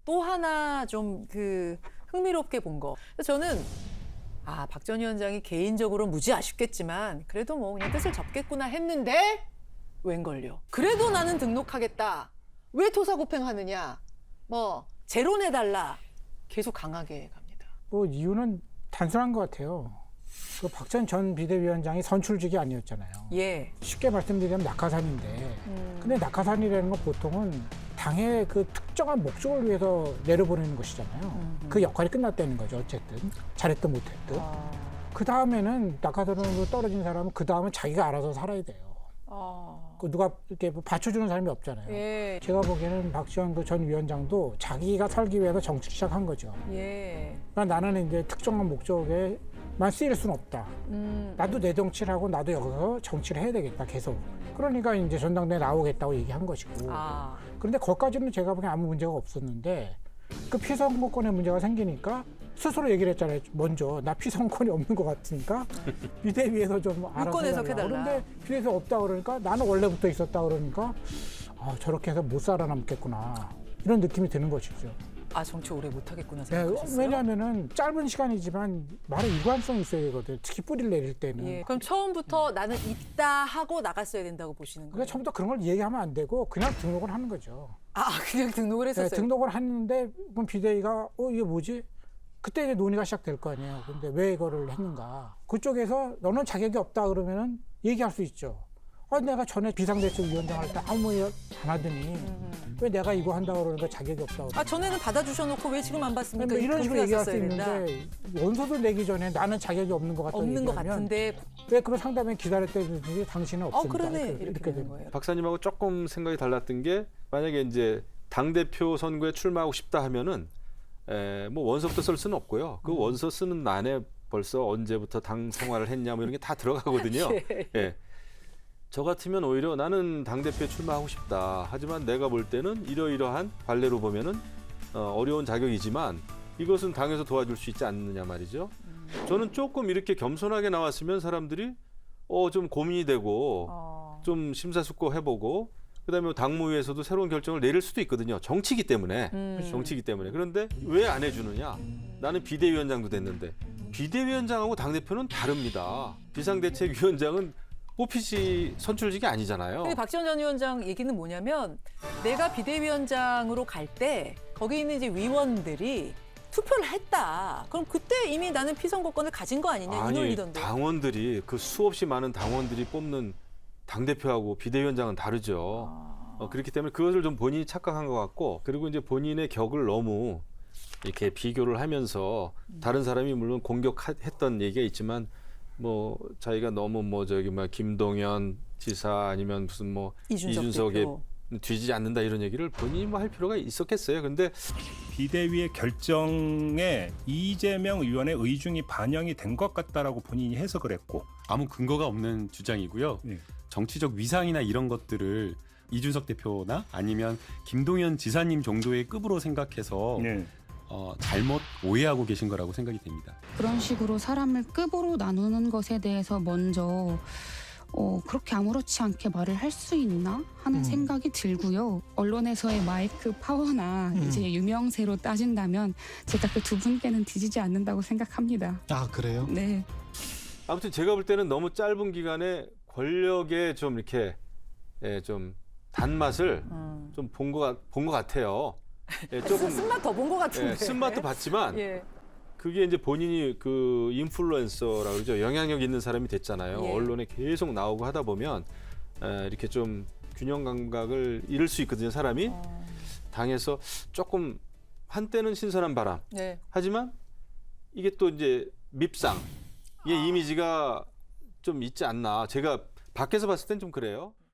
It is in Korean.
또 하나 좀 흥미롭게 본 거. 저는 박 전 위원장이 개인적으로 무지 아쉽겠지만 그래도 뭐 그냥 뜻을 접겠구나 했는데 웬걸요. 그래도 나는 등록하겠다. 왜 토사구팽하느냐. 뭐 제로 내달라. 계속 강하게 갑니다. 뭐 이유는 단순한 것 같아요. 그 박전 전 비대위원장이 선출직이 아니었잖아요. 예. 쉽게 말씀드리면 낙하산인데 근데 낙하산이라는 건 보통은 당의 그 특정한 목적을 위해서 내려보내는 것이잖아요. 그 역할이 끝났다는 거죠. 어쨌든 잘했든 못했든. 그 다음에는 낙하산으로 떨어진 사람은 그 다음은 자기가 알아서 살아야 돼요. 그 누가 이렇게 받쳐주는 사람이 없잖아요. 예. 제가 보기에는 박지원 전 위원장도 자기가 살기 위해서 정치 시작한 거죠. 예. 그러니까 나는 이제 특정한 목적에만 쓰일 수는 없다. 나도 내 정치를 하고 나도 여기서 정치를 해야 되겠다 계속. 그러니까 이제 전당대회 나오겠다고 얘기한 것이고. 그런데 거기까지는 제가 보기엔 아무 문제가 없었는데 그 피선거권에 문제가 생기니까 스스로 얘기를 했잖아요. 먼저 나 피선거권이 없는 것 같으니까 비대위에서 좀 알아서 유권 해석해달라. 그런데 비대위에서 없다 그러니까 나는 원래부터 있었다 그러니까 저렇게 해서 못 살아남겠구나 이런 느낌이 드는 것이죠. 정치 오래 못하겠구나 네, 생각하셨어요? 왜냐하면은 짧은 시간이지만 말에 일관성이 있어야 되거든요. 특히 뿌리를 내릴 때는. 예. 그럼 처음부터 나는 있다 하고 나갔어야 된다고 보시는 거예요? 그러니까 처음부터 그런 걸 얘기하면 안 되고 그냥 등록을 하는 거죠. 그냥 등록을 했었어요? 네, 등록을 했는데 그럼 비대위가 이게 뭐지? 그때 이제 논의가 시작될 거 아니에요. 근데 왜 이거를 했는가? 그쪽에서 너는 자격이 없다 그러면은 얘기할 수 있죠. 내가 전에 비상대책위원장 할 때 아무 말 안 하더니 왜 내가 이거 한다고 그러니까 자격이 없다고. 전에는 받아주셔놓고 왜 지금 안 받습니까? 뭐 이런 식으로 얘기할 수 된다. 있는데 원서도 내기 전에 나는 자격이 없는 것 같다고 없는 것 얘기하면 같은데. 왜 그런 상담에 기다렸다든지 당신은 없습니다. 그러네. 이렇게 되는 거예요. 박사님하고 조금 생각이 달랐던 게 만약에 이제 당대표 선거에 출마하고 싶다 하면은 뭐 원서부터 쓸 수는 없고요. 그 원서 쓰는 난에 벌써 언제부터 당 생활을 했냐 뭐 이런 게 다 들어가거든요. 예. 저 같으면 오히려 나는 당대표에 출마하고 싶다. 하지만 내가 볼 때는 이러이러한 관례로 보면은 어려운 자격이지만 이것은 당에서 도와줄 수 있지 않느냐 말이죠. 저는 조금 이렇게 겸손하게 나왔으면 사람들이 좀 고민이 되고 좀 심사숙고해보고 그다음에 당무위에서도 새로운 결정을 내릴 수도 있거든요. 정치이기 때문에. 정치이기 때문에. 그런데 왜 안 해주느냐? 나는 비대위원장도 됐는데 비대위원장하고 당대표는 다릅니다. 비상대책위원장은 뽑히지 선출직이 아니잖아요. 근데 박지원 전 위원장 얘기는 뭐냐면 내가 비대위원장으로 갈 때 거기 있는 이제 위원들이 투표를 했다. 그럼 그때 이미 나는 피선거권을 가진 거 아니냐 이 논리던데. 당원들이 그 수없이 많은 당원들이 뽑는 당대표하고 비대위원장은 다르죠. 그렇기 때문에 그것을 좀 본인이 착각한 것 같고 그리고 이제 본인의 격을 너무 이렇게 비교를 하면서 다른 사람이 물론 공격했던 얘기가 있지만 뭐 자기가 너무 김동연 지사 아니면 무슨 이준석에 뒤지지 않는다 이런 얘기를 본인이 할 필요가 있었겠어요. 근데 비대위의 결정에 이재명 의원의 의중이 반영이 된 것 같다라고 본인이 해석을 했고 아무 근거가 없는 주장이고요. 네. 정치적 위상이나 이런 것들을 이준석 대표나 아니면 김동연 지사님 정도의 급으로 생각해서 네. 잘못 오해하고 계신 거라고 생각이 됩니다. 그런 식으로 사람을 급으로 나누는 것에 대해서 먼저 그렇게 아무렇지 않게 말을 할 수 있나 하는 생각이 들고요. 언론에서의 마이크 파워나 이제 유명세로 따진다면 제가 그 두 분께는 뒤지지 않는다고 생각합니다. 그래요? 네. 아무튼 제가 볼 때는 너무 짧은 기간에 권력의 좀 이렇게 좀 단맛을 좀 본 것 같아요. 조금 쓴맛 더 본 것 같은데. 쓴맛도 봤지만 예. 그게 이제 본인이 그 인플루언서라고 그러죠. 영향력 있는 사람이 됐잖아요. 예. 언론에 계속 나오고 하다 보면 이렇게 좀 균형 감각을 잃을 수 있거든요. 사람이 당에서 조금 한때는 신선한 바람. 네. 하지만 이게 또 이제 밉상, 이 이미지가 좀 있지 않나. 제가 밖에서 봤을 땐 좀 그래요.